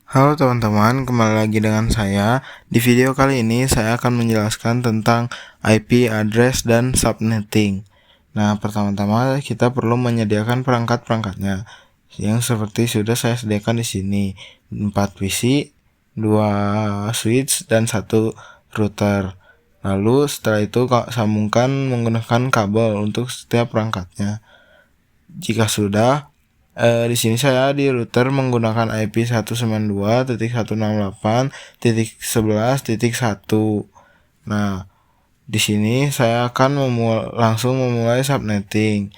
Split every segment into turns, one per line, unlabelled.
Halo teman-teman, kembali lagi dengan saya. Di video kali ini saya akan menjelaskan tentang IP address dan subnetting. Nah, pertama-tama kita perlu menyediakan perangkat-perangkatnya yang seperti sudah saya sediakan di sini. 4 PC, 2 switch dan 1 router. Lalu setelah itu sambungkan menggunakan kabel untuk setiap perangkatnya. Jika sudah, di sini saya di router menggunakan IP 192.168.11.1. Nah, di sini saya akan langsung memulai subnetting.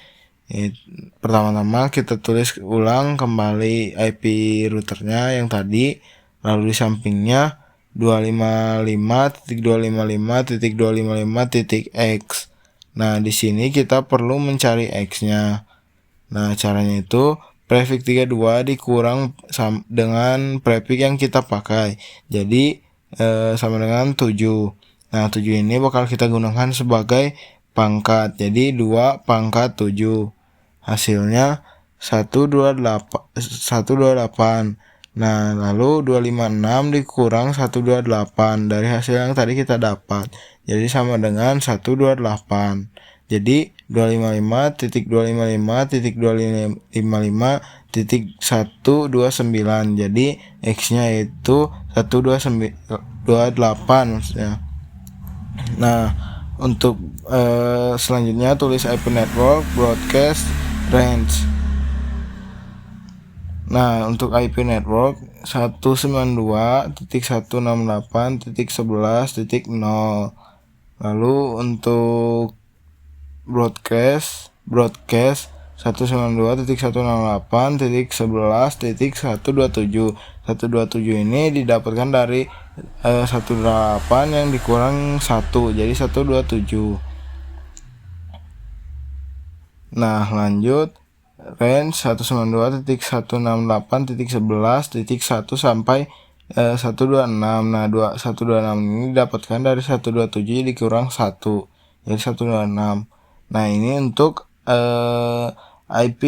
Pertama-tama kita tulis ulang kembali IP routernya yang tadi, lalu di sampingnya 255.255.255.x. Nah, di sini kita perlu mencari x-nya. Nah, caranya itu prefix 32 dikurang dengan prefix yang kita pakai. Jadi sama dengan 7. Nah, 7 ini bakal kita gunakan sebagai pangkat. Jadi 2 pangkat 7. Hasilnya 128. Nah, lalu 256 dikurang 128 dari hasil yang tadi kita dapat. Jadi sama dengan 128. Jadi 255.255.259. Jadi X-nya itu 128 maksudnya. Nah, untuk selanjutnya tulis IP network, broadcast, range. Nah, untuk IP network 192.168.11.0. Lalu untuk broadcast 192.168.11.127. 127 ini didapatkan dari 128 yang dikurang 1, jadi 127. Nah, lanjut range 192.168.11.1 sampai 126. Nah, 126 ini didapatkan dari 127 dikurang 1, jadi 126. Nah, ini untuk IP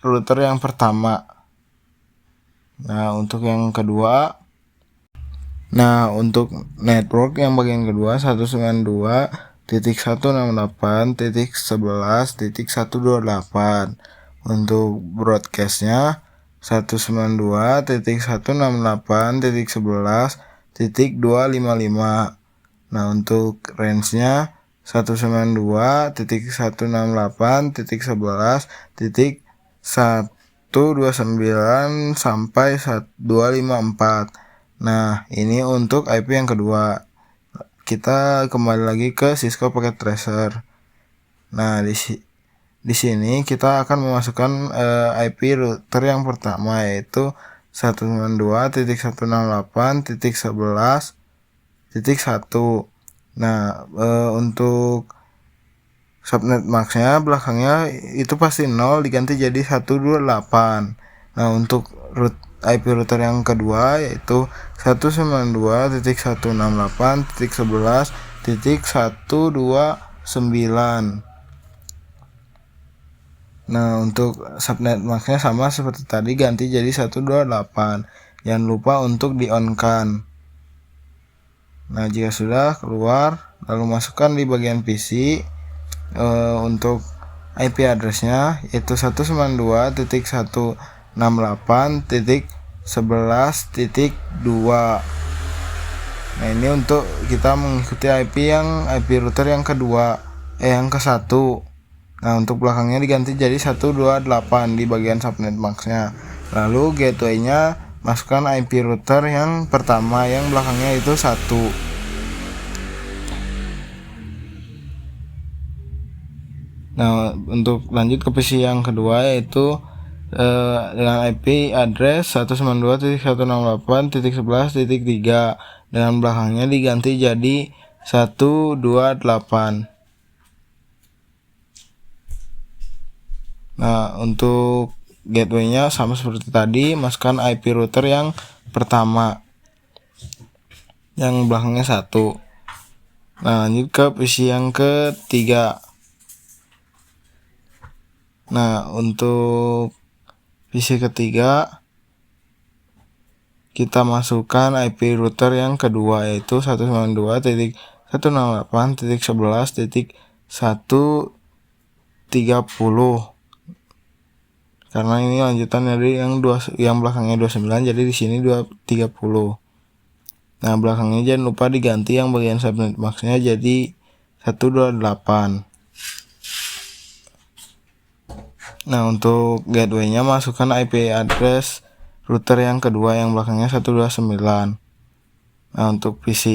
router yang pertama. Nah, untuk yang kedua, untuk network yang bagian kedua 192.168.11.128. Untuk broadcastnya 192.168.11.255. Nah, untuk range-nya 192.168.11.129 sampai 254. Nah, ini untuk IP yang kedua. Kita kembali lagi ke Cisco Packet Tracer. Nah, di sini kita akan memasukkan IP router yang pertama, yaitu 192.168.11.1. Nah, untuk subnet max-nya belakangnya itu pasti 0 diganti jadi 128. Nah, untuk IP router yang kedua yaitu 192.168.11.129. Nah, untuk subnet max-nya sama seperti tadi, ganti jadi 128. Jangan lupa untuk di-on-kan. Nah, jika sudah keluar, lalu masukkan di bagian PC untuk IP address-nya yaitu 192.168.11.2. Nah, ini untuk kita mengikuti IP router yang kedua, yang ke-1. Nah, untuk belakangnya diganti jadi 128 di bagian subnet max-nya. Lalu gateway-nya masukkan IP router yang pertama yang belakangnya itu 1. Nah, untuk lanjut ke PC yang kedua yaitu dengan IP address 192.168.11.3 dengan belakangnya diganti jadi 128. Nah, untuk gateway-nya sama seperti tadi, masukkan IP router yang pertama yang belakangnya 1. Nah, lanjut ke PC yang ketiga. Nah, untuk PC ketiga kita masukkan IP router yang kedua, yaitu 192.168.1.130. Karena ini lanjutan dari yang belakangnya 29, jadi di sini 230. Nah, belakangnya jangan lupa diganti yang bagian subnet box-nya jadi 128. Nah, untuk gateway-nya masukkan IP address router yang kedua yang belakangnya 129. Nah, untuk PC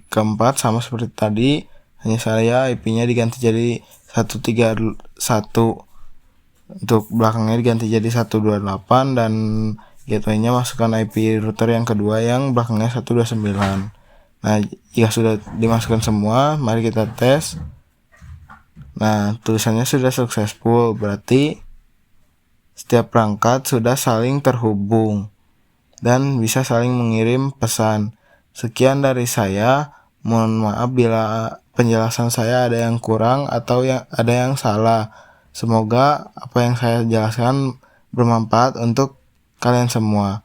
keempat sama seperti tadi, hanya saya IP-nya diganti jadi 131. Untuk belakangnya diganti jadi 128 dan gateway-nya masukkan IP router yang kedua yang belakangnya 129. Nah, jika sudah dimasukkan semua, mari kita tes. Nah, tulisannya sudah successful, berarti setiap perangkat sudah saling terhubung dan bisa saling mengirim pesan. Sekian dari saya. Mohon maaf bila penjelasan saya ada yang kurang atau ada yang salah. Semoga apa yang saya jelaskan bermanfaat untuk kalian semua.